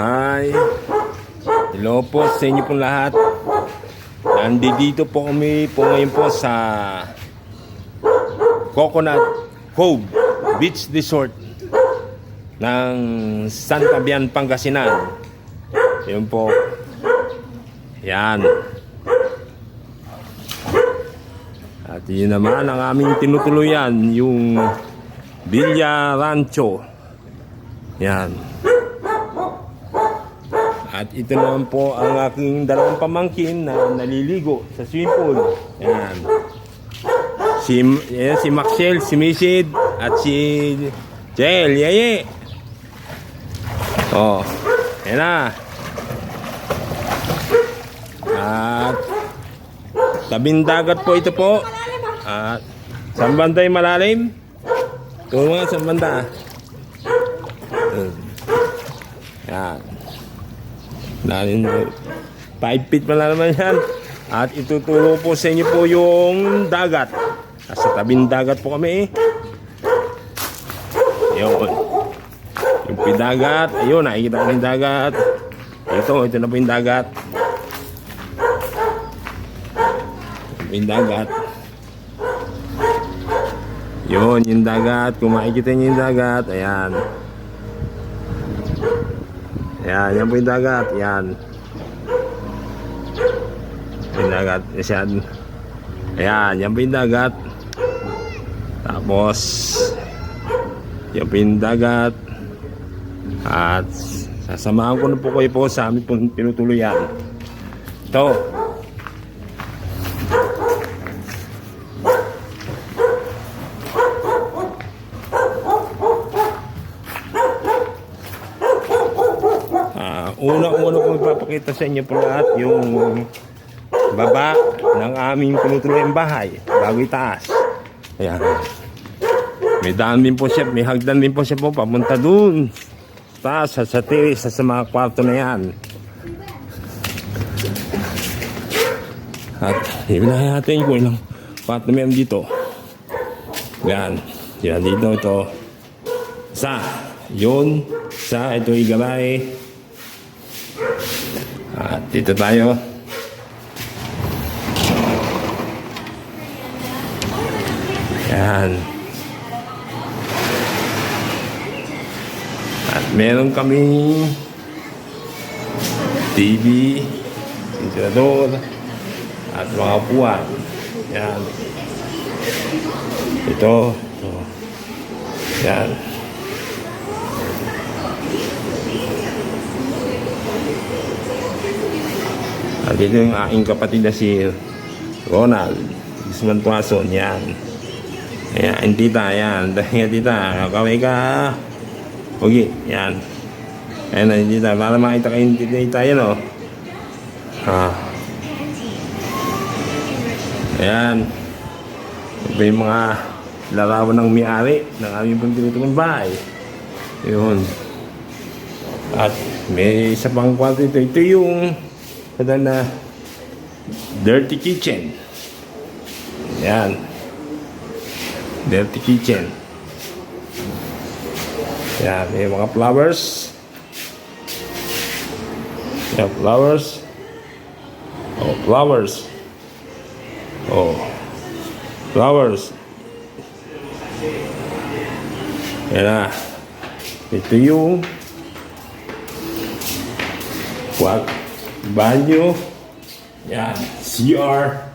Hi. Hello po sa inyo pong lahat. Nandito po kami po ngayon po sa Coconut Cove Beach Resort ng San Fabian, Pangasinan. Yun po. Yan. At yun naman ang aming tinutuluyan, yung Villa Rancho. Yan. At ito naman po ang aking dalawang pamangkin na naliligo sa swimming pool. Yan. Si Maxel, si Misid, at si Jel, Yeye. Oh, yan na. At tabing dagat po ito po. At saan banda yung malalim? Ito nga, saan banda? Yan. 5 feet pa na naman yan. At ituturo po sa inyo po yung dagat. Nasa tabing dagat po kami. Yun. Yung pidagat. Ayun, nakikita ko yung dagat. Ito na po yung dagat. Yung dagat. Yun, yung dagat. Kung makikita nyo yung dagat, ayan. Ayan, yan po yung dagat. Yan. Yung dagat. Ayan, yan po yung dagat. Tapos, yan po yung dagat. At sasamahan ko na po kayo po sa amin po tinutuluyan. Ito. Una-una ko ipapakita sa inyo po lahat yung baba ng aming tinutuluyang bahay bago itaas. Ayan. May daan din po siya, may hagdan din po siya po papunta dun taas sa terrace, sa mga kwarto na yan. At hilahin natin kung ilang kwarto meron dito. Ayan. Yan dito ito. Yun. Ito yung gabae. At dito tayo. Yan. At meron kaming TV, ventilador, at mga upuan. Yan. Ito. Yan. At ito yung aking kapatid na si Ronald Guzman Tuason. Yan. Ayan, tita, yan. Dahil tita, kaway ka. Okay, yan. Ayan na, tita. Para makita kayo tita, yan o. Ayan. Ito yung mga larawan ng may-ari ng aming pagtitulong bahay. Yun. At may isa pang kwarto ito. Ito yung na dirty kitchen. Yan. Dirty kitchen. Yan. May mga flowers. Yan, flowers. Oh, flowers. Oh. Flowers. Yan na. Ito yung banyo. Yan. CR.